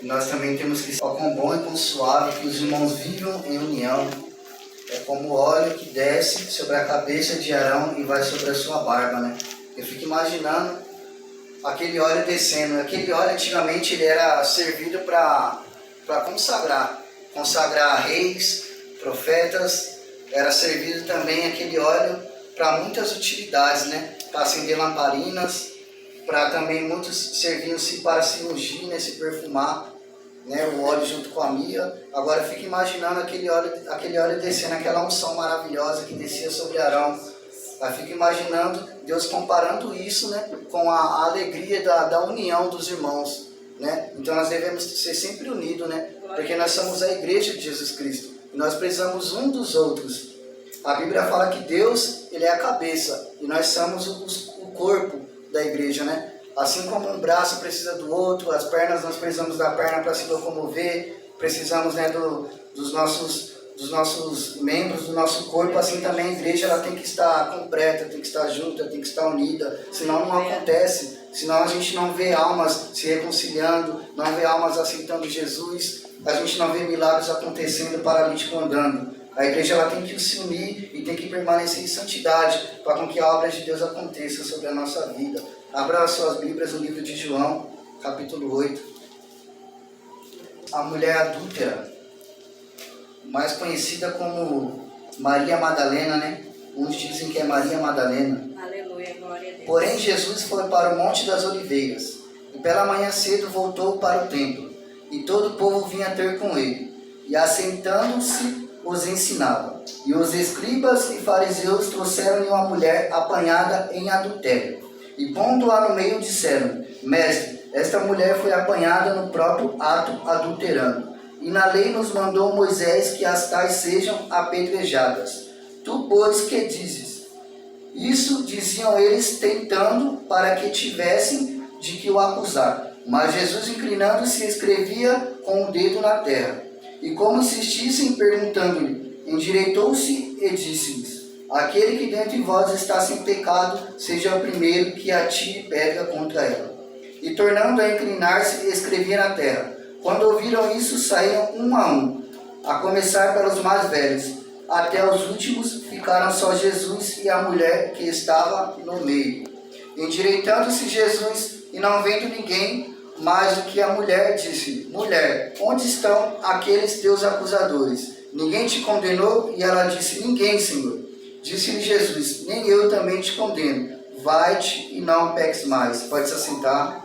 Nós também temos que ser quão bom e quão suave que os irmãos vivam em união. É como o óleo que desce sobre a cabeça de Arão e vai sobre a sua barba, né? Eu fico imaginando aquele óleo descendo. Aquele óleo antigamente ele era servido para consagrar reis, profetas. Era servido também aquele óleo para muitas utilidades, né? Para acender lamparinas, para também muitos serviam-se para se ungir, né? Se perfumar, né? O óleo junto com a mirra. Agora fica imaginando aquele óleo descendo, aquela unção maravilhosa que descia sobre Arão. Eu fico imaginando Deus comparando isso, né? Com a alegria da união dos irmãos, né? Então nós devemos ser sempre unidos, né? Porque nós somos a igreja de Jesus Cristo. E nós precisamos um dos outros. A Bíblia fala que Deus, ele é a cabeça e nós somos o corpo da igreja, né? Assim como um braço precisa do outro, as pernas, nós precisamos da perna para se locomover, precisamos, né, dos nossos membros, do nosso corpo, assim também a igreja ela tem que estar completa, tem que estar junta, tem que estar unida, senão não acontece, senão a gente não vê almas se reconciliando, não vê almas aceitando Jesus, a gente não vê milagres acontecendo, paralítico andando. A igreja ela tem que se unir e tem que permanecer em santidade para com que a obra de Deus aconteça sobre a nossa vida. Abra as suas Bíblias no livro de João, capítulo 8. A mulher adúltera, mais conhecida como Maria Madalena, né? Uns dizem que é Maria Madalena. Aleluia, glória a Deus. Porém, Jesus foi para o Monte das Oliveiras e pela manhã cedo voltou para o templo. E todo o povo vinha ter com ele. E assentando-se, os ensinava. E os escribas e fariseus trouxeram-lhe uma mulher apanhada em adultério. E pondo-a no meio, disseram: Mestre, esta mulher foi apanhada no próprio ato adulterando. E na lei nos mandou Moisés que as tais sejam apedrejadas. Tu, pois, que dizes? Isso diziam eles, tentando, para que tivessem de que o acusar. Mas Jesus, inclinando-se, escrevia com o dedo na terra. E como insistissem, perguntando-lhe, endireitou-se e disse-lhes: Aquele que dentre vós está sem pecado, seja o primeiro que atire pedra contra ela. E tornando a inclinar-se, escrevia na terra. Quando ouviram isso, saíram um, a começar pelos mais velhos. Até os últimos ficaram só Jesus e a mulher que estava no meio. Endireitando-se Jesus e não vendo ninguém mais do que a mulher, disse: Mulher, onde estão aqueles teus acusadores? Ninguém te condenou? E ela disse: Ninguém, Senhor. Disse-lhe Jesus: Nem eu também te condeno. Vai-te e não peques mais. Pode se assentar.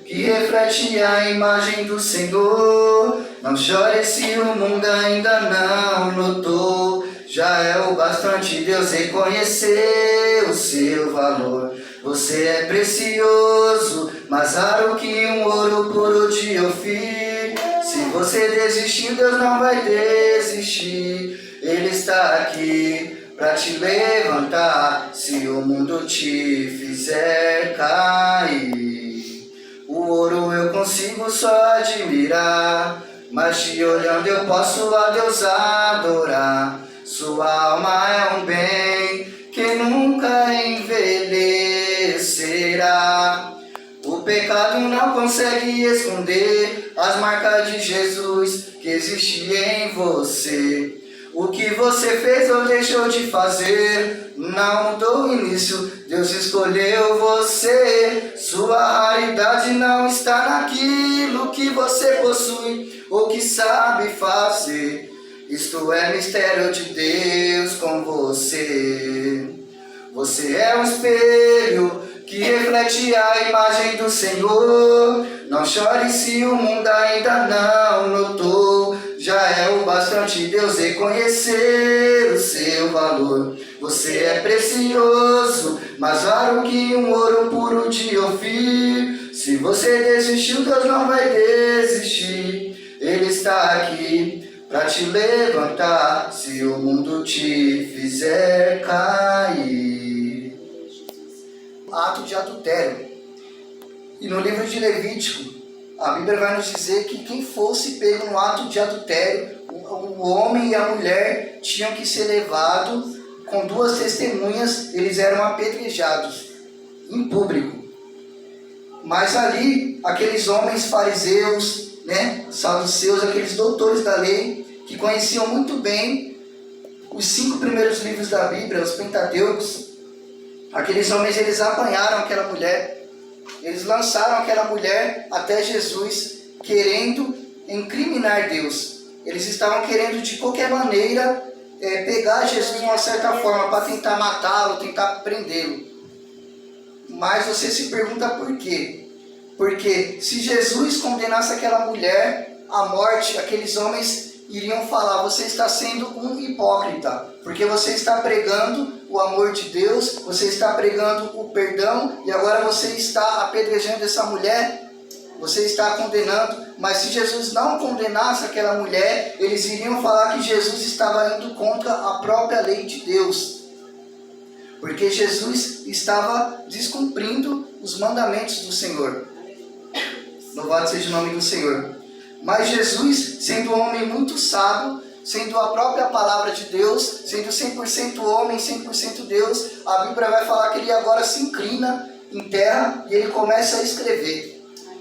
Que reflete a imagem do Senhor. Não chore se o mundo ainda não notou. Já é o bastante Deus reconhecer o seu valor. Você é precioso, mais raro que um ouro puro de Ofir. Se você desistiu, Deus não vai desistir. Ele está aqui para te levantar, se o mundo te fizer cair. O ouro eu consigo só admirar, mas te olhando eu posso a Deus adorar. Sua alma é um bem que nunca envelhecerá. O pecado não consegue esconder as marcas de Jesus que existe em você. O que você fez ou deixou de fazer não mudou o início, Deus escolheu você. Sua raridade não está naquilo que você possui ou que sabe fazer. Isto é mistério de Deus com você. Você é um espelho que reflete a imagem do Senhor. Não chore se o mundo ainda não notou. Já é o bastante Deus reconhecer o seu valor. Você é precioso, mais raro que um ouro puro de Ofir. Se você desistiu, Deus não vai desistir. Ele está aqui para te levantar, se o mundo te fizer cair. Ato de adultério. E no livro de Levítico, a Bíblia vai nos dizer que quem fosse pego no ato de adultério, o homem e a mulher tinham que ser levados com duas testemunhas, eles eram apedrejados em público. Mas ali, aqueles homens fariseus, né, saduceus, aqueles doutores da lei, que conheciam muito bem os 5 primeiros livros da Bíblia, os Pentateucos, aqueles homens, eles apanharam aquela mulher, eles lançaram aquela mulher até Jesus, querendo incriminar Deus. Eles estavam querendo de qualquer maneira pegar Jesus de uma certa forma, para tentar matá-lo, tentar prendê-lo. Mas você se pergunta por quê? Porque se Jesus condenasse aquela mulher à morte, aqueles homens iriam falar: você está sendo um hipócrita, porque você está pregando o amor de Deus, você está pregando o perdão, e agora você está apedrejando essa mulher, você está condenando. Mas se Jesus não condenasse aquela mulher, eles iriam falar que Jesus estava indo contra a própria lei de Deus, porque Jesus estava descumprindo os mandamentos do Senhor. Louvado seja o nome do Senhor. Mas Jesus, sendo um homem muito sábio, sendo a própria palavra de Deus, sendo 100% homem, 100% Deus, a Bíblia vai falar que ele agora se inclina em terra e ele começa a escrever.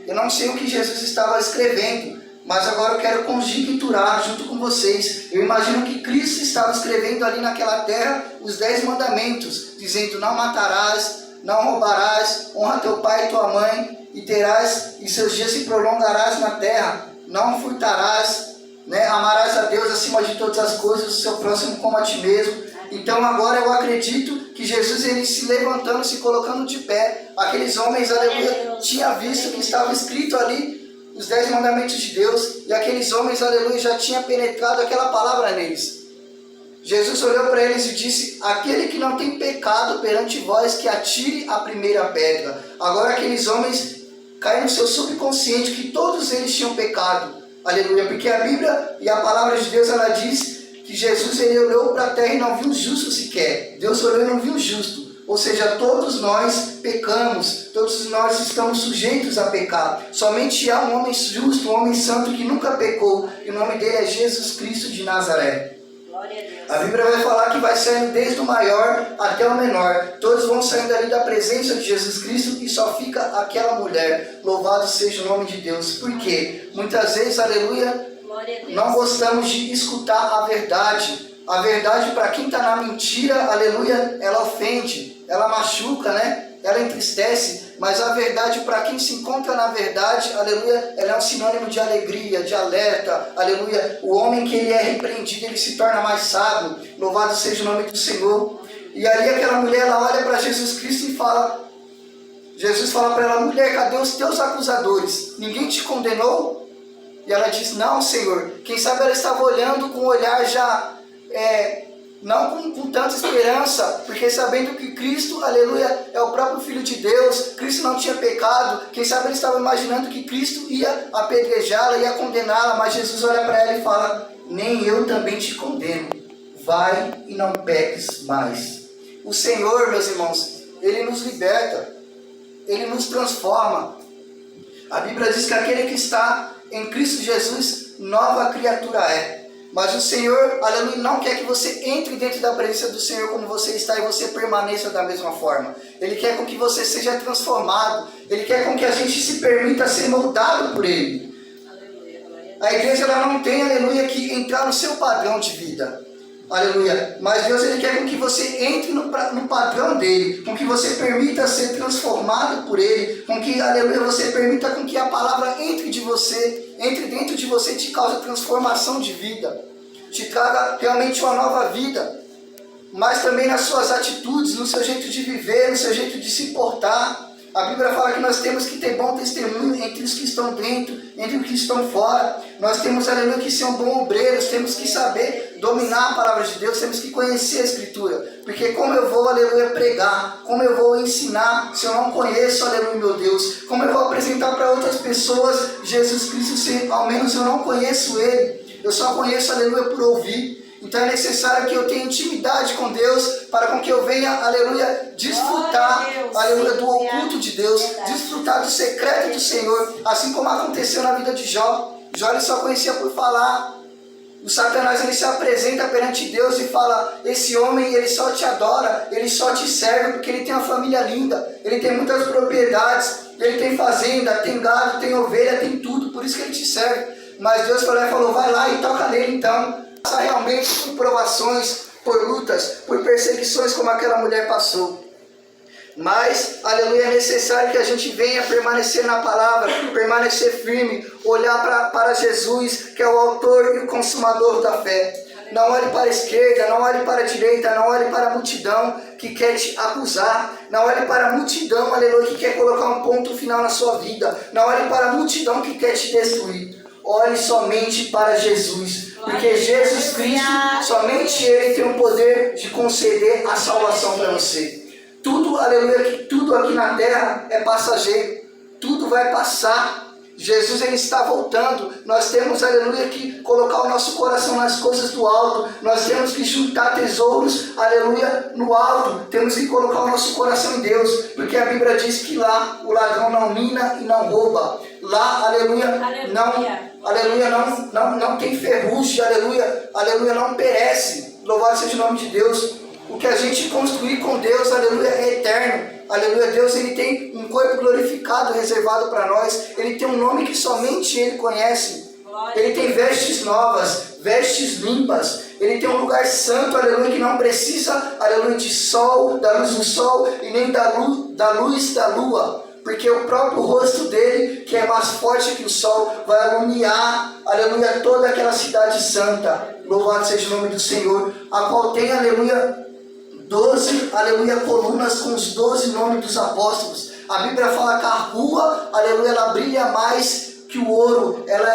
Eu não sei o que Jesus estava escrevendo, mas agora eu quero conjecturar junto com vocês. Eu imagino que Cristo estava escrevendo ali naquela terra os 10 mandamentos, dizendo: não matarás, não roubarás, honra teu pai e tua mãe, e terás, e seus dias se prolongarás na terra, não furtarás, né? Amarás a Deus acima de todas as coisas, o seu próximo como a ti mesmo. Então agora eu acredito que Jesus, ele se levantando, se colocando de pé, aqueles homens, aleluia, tinham visto que estava escrito ali os 10 mandamentos de Deus, e aqueles homens, aleluia, já tinha penetrado aquela palavra neles. Jesus olhou para eles e disse: aquele que não tem pecado perante vós, que atire a primeira pedra. Agora aqueles homens caem no seu subconsciente que todos eles tinham pecado, aleluia, porque a Bíblia e a palavra de Deus, ela diz que Jesus, ele olhou para a terra e não viu justo sequer. Deus olhou e não viu justo. Ou seja, todos nós pecamos, todos nós estamos sujeitos a pecar. Somente há um homem justo, um homem santo que nunca pecou, e o nome dele é Jesus Cristo de Nazaré. A Bíblia vai falar que vai saindo desde o maior até o menor. Todos vão saindo ali da presença de Jesus Cristo e só fica aquela mulher. Louvado seja o nome de Deus. Por quê? Muitas vezes, aleluia, não gostamos de escutar a verdade. A verdade, para quem está na mentira, aleluia, ela ofende, ela machuca, né? Ela entristece. Mas a verdade, para quem se encontra na verdade, aleluia, ela é um sinônimo de alegria, de alerta, aleluia. O homem que ele é repreendido, ele se torna mais sábio. Louvado seja o nome do Senhor. E ali aquela mulher, ela olha para Jesus Cristo e fala, Jesus fala para ela: mulher, cadê os teus acusadores? Ninguém te condenou? E ela diz: não, Senhor. Quem sabe ela estava olhando com um olhar já, não com tanta esperança, porque sabendo que Cristo, aleluia, é o próprio Filho de Deus, Cristo não tinha pecado. Quem sabe ele estava imaginando que Cristo ia apedrejá-la, ia condená-la, mas Jesus olha para ela e fala: nem eu também te condeno, vai e não peques mais. O Senhor, meus irmãos, ele nos liberta, ele nos transforma. A Bíblia diz que aquele que está em Cristo Jesus, nova criatura é. Mas o Senhor, aleluia, não quer que você entre dentro da presença do Senhor como você está e você permaneça da mesma forma. Ele quer com que você seja transformado. Ele quer com que a gente se permita ser moldado por Ele. A igreja, ela não tem, aleluia, que entrar no seu padrão de vida. Aleluia. Mas Deus, ele quer com que você entre no padrão dele, com que você permita ser transformado por ele, com que, aleluia, você permita com que a palavra entre dentro de você e te cause transformação de vida, te traga realmente uma nova vida, mas também nas suas atitudes, no seu jeito de viver, no seu jeito de se portar. A Bíblia fala que nós temos que ter bom testemunho entre os que estão dentro, entre os que estão fora. Nós temos, aleluia, que ser um bom obreiro, temos que saber dominar a palavra de Deus, temos que conhecer a Escritura. Porque como eu vou, aleluia, pregar, como eu vou ensinar, se eu não conheço, aleluia, meu Deus, como eu vou apresentar para outras pessoas Jesus Cristo, se ao menos eu não conheço Ele, eu só conheço, aleluia, por ouvir. Então é necessário que eu tenha intimidade com Deus, para com que eu venha, aleluia, desfrutar, aleluia, do oculto de Deus, desfrutar do secreto do Senhor, assim como aconteceu na vida de Jó. Jó, ele só conhecia por falar. O Satanás, ele se apresenta perante Deus e fala: esse homem, ele só te adora, ele só te serve porque ele tem uma família linda, ele tem muitas propriedades, Ele tem fazenda, tem gado, tem ovelha, tem tudo, por isso que ele te serve. Mas Deus falou, vai lá e toca nele então. Passa realmente por provações, por lutas, por perseguições como aquela mulher passou. Mas, aleluia, é necessário que a gente venha permanecer na palavra, permanecer firme, olhar para Jesus, que é o autor e o consumador da fé. Não olhe para a esquerda, não olhe para a direita, não olhe para a multidão que quer te acusar. Não olhe para a multidão, aleluia, que quer colocar um ponto final na sua vida. Não olhe para a multidão que quer te destruir. Olhe somente para Jesus. Porque Jesus Cristo, somente Ele tem o poder de conceder a salvação para você. Tudo, aleluia, tudo aqui na terra é passageiro. Tudo vai passar. Jesus, Ele está voltando. Nós temos, aleluia, que colocar o nosso coração nas coisas do alto. Nós temos que juntar tesouros, aleluia, no alto. Temos que colocar o nosso coração em Deus. Porque a Bíblia diz que lá o ladrão não mina e não rouba. Lá, aleluia, não tem ferrugem, aleluia, não perece. Louvado seja o nome de Deus. O que a gente construir com Deus, aleluia, é eterno. Aleluia, Deus, Ele tem um corpo glorificado reservado para nós. Ele tem um nome que somente Ele conhece. Ele tem vestes novas, vestes limpas. Ele tem um lugar santo, aleluia, que não precisa, aleluia, de sol, da luz do sol e nem da luz da lua. Porque o próprio rosto dele, que é mais forte que o sol, vai iluminar, aleluia, toda aquela cidade santa. Louvado seja o nome do Senhor. A qual tem, aleluia, 12, aleluia, colunas com os 12 nomes dos apóstolos. A Bíblia fala que a rua, aleluia, ela brilha mais que o ouro. Ela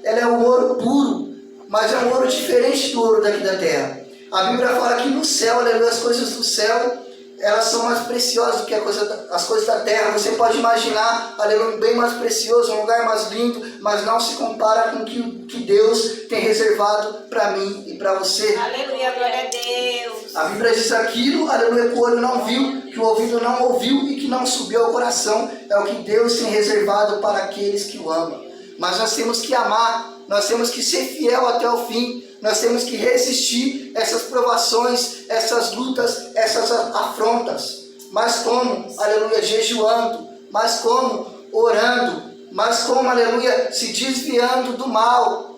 é um ouro puro, mas é um ouro diferente do ouro daqui da terra. A Bíblia fala que no céu, aleluia, as coisas do céu, elas são mais preciosas do que as coisas da terra. Você pode imaginar, aleluia, bem mais precioso, um lugar mais lindo, mas não se compara com o que Deus tem reservado para mim e para você. Aleluia, glória a Deus. A Bíblia diz aquilo, aleluia, que o olho não viu, que o ouvido não ouviu e que não subiu ao coração. É o que Deus tem reservado para aqueles que o amam. Mas nós temos que amar, nós temos que ser fiel até o fim. Nós temos que resistir essas provações, essas lutas, essas afrontas. Mas como? Aleluia, jejuando. Mas como? Orando. Mas como? Aleluia, se desviando do mal.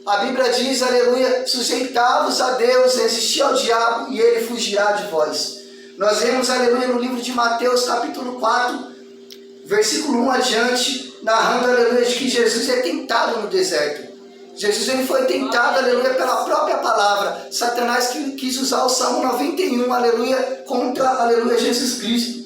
A Bíblia diz, aleluia, sujeitai-vos a Deus, resistir ao diabo e ele fugirá de vós. Nós vemos, aleluia, no livro de Mateus, capítulo 4, versículo 1 adiante, narrando, aleluia, de que Jesus é tentado no deserto. Jesus, ele foi tentado, aleluia, pela própria palavra. Satanás quis usar o Salmo 91, aleluia, contra, aleluia, Jesus Cristo.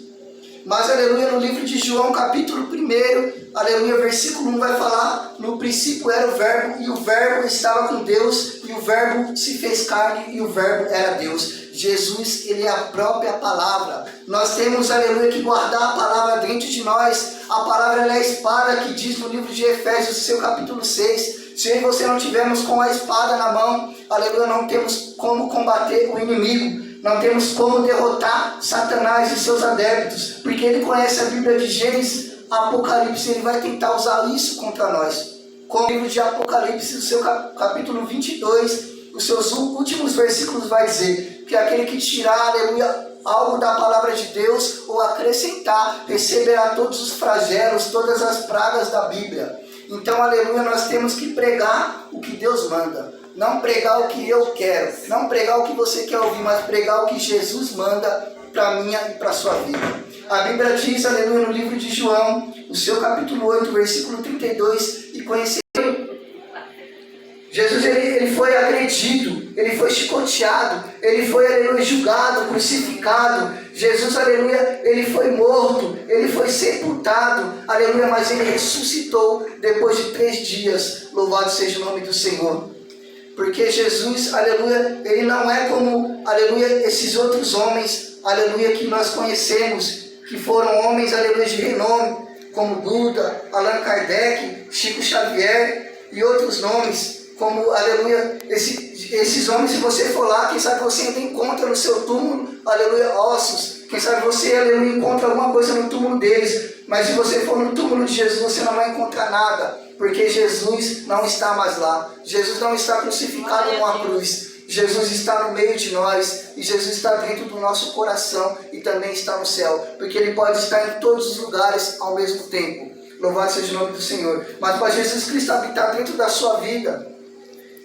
Mas, aleluia, no livro de João, capítulo 1, aleluia, versículo 1 vai falar: no princípio era o verbo, e o verbo estava com Deus, e o verbo se fez carne, e o verbo era Deus. Jesus, ele é a própria palavra. Nós temos, aleluia, que guardar a palavra dentro de nós. A palavra, ela é a espada que diz no livro de Efésios, seu capítulo 6. Se eu e você não tivermos com a espada na mão, aleluia, não temos como combater o inimigo. Não temos como derrotar Satanás e seus adeptos. Porque ele conhece a Bíblia de Gênesis, Apocalipse, ele vai tentar usar isso contra nós. Com o livro de Apocalipse, o seu capítulo 22, os seus últimos versículos vai dizer que aquele que tirar, aleluia, algo da palavra de Deus ou acrescentar, receberá todos os flagelos, todas as pragas da Bíblia. Então, aleluia, nós temos que pregar o que Deus manda. Não pregar o que eu quero, não pregar o que você quer ouvir, mas pregar o que Jesus manda para minha e para a sua vida. A Bíblia diz, aleluia, no livro de João, o seu capítulo 8, versículo 32, e conheceram. Jesus, ele foi agredido, ele foi chicoteado, ele foi, aleluia, julgado, crucificado. Jesus, aleluia, ele foi morto, ele foi sepultado, aleluia, mas ele ressuscitou depois de 3 dias. Louvado seja o nome do Senhor. Porque Jesus, aleluia, ele não é como, aleluia, esses outros homens, aleluia, que nós conhecemos, que foram homens, aleluia, de renome, como Buda, Allan Kardec, Chico Xavier e outros nomes, como, aleluia, esses homens, se você for lá, quem sabe você ainda encontra no seu túmulo, aleluia, ossos. Quem sabe você, aleluia, encontra alguma coisa no túmulo deles. Mas se você for no túmulo de Jesus, você não vai encontrar nada. Porque Jesus não está mais lá. Jesus não está crucificado numa cruz. Jesus está no meio de nós e Jesus está dentro do nosso coração e também está no céu, porque Ele pode estar em todos os lugares ao mesmo tempo. Louvado seja o nome do Senhor. Mas para Jesus Cristo habitar dentro da sua vida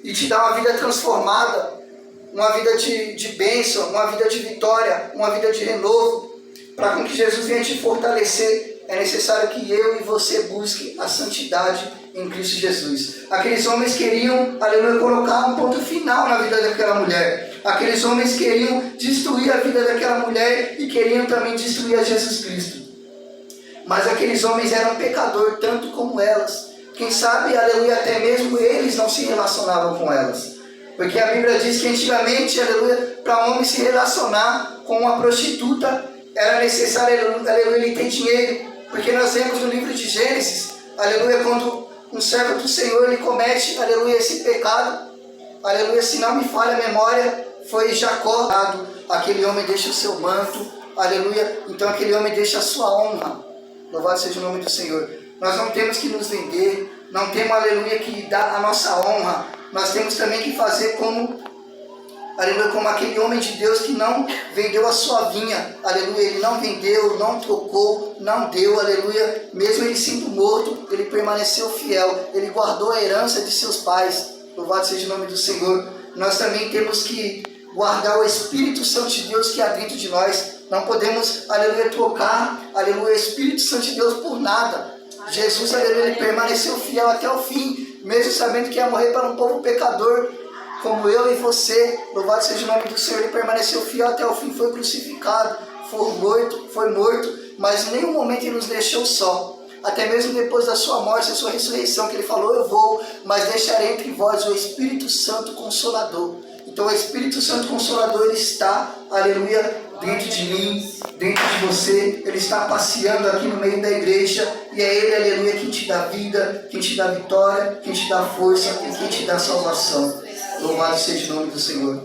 e te dar uma vida transformada, uma vida de bênção, uma vida de vitória, uma vida de renovo, para com que Jesus venha te fortalecer, é necessário que eu e você busque a santidade em Cristo Jesus. Aqueles homens queriam, aleluia, colocar um ponto final na vida daquela mulher. Aqueles homens queriam destruir a vida daquela mulher e queriam também destruir a Jesus Cristo. Mas aqueles homens eram pecadores tanto como elas. Quem sabe, aleluia, até mesmo eles não se relacionavam com elas. Porque a Bíblia diz que antigamente, aleluia, para um homem se relacionar com uma prostituta, era necessário, aleluia, ele ter dinheiro. Porque nós vemos no livro de Gênesis, aleluia, quando um servo do Senhor, ele comete, aleluia, esse pecado, aleluia, se não me falha a memória, foi Jacó. Aquele homem deixa o seu manto, aleluia, então aquele homem deixa a sua honra. Louvado seja o nome do Senhor. Nós não temos que nos vender, não temos, aleluia, que dar a nossa honra. Nós temos também que fazer como, aleluia, como aquele homem de Deus que não vendeu a sua vinha, aleluia, ele não vendeu, não trocou, não deu, aleluia, mesmo ele sendo morto, ele permaneceu fiel, ele guardou a herança de seus pais. Louvado seja o nome do Senhor. Nós também temos que guardar o Espírito Santo de Deus que há dentro de nós. Não podemos, aleluia, trocar, aleluia, o Espírito Santo de Deus por nada. Jesus, aleluia, ele permaneceu fiel até o fim, mesmo sabendo que ia morrer para um povo pecador, como eu e você. Louvado seja o nome do Senhor. Ele permaneceu fiel até o fim, foi crucificado, foi morto, mas em nenhum momento ele nos deixou só. Até mesmo depois da sua morte, da sua ressurreição, que ele falou, eu vou, mas deixarei entre vós o Espírito Santo Consolador. Então o Espírito Santo Consolador, ele está, aleluia, dentro de mim, dentro de você. Ele está passeando aqui no meio da igreja, e é Ele, aleluia, quem te dá vida, quem te dá vitória, quem te dá força e quem te dá salvação. Louvado seja o nome do Senhor.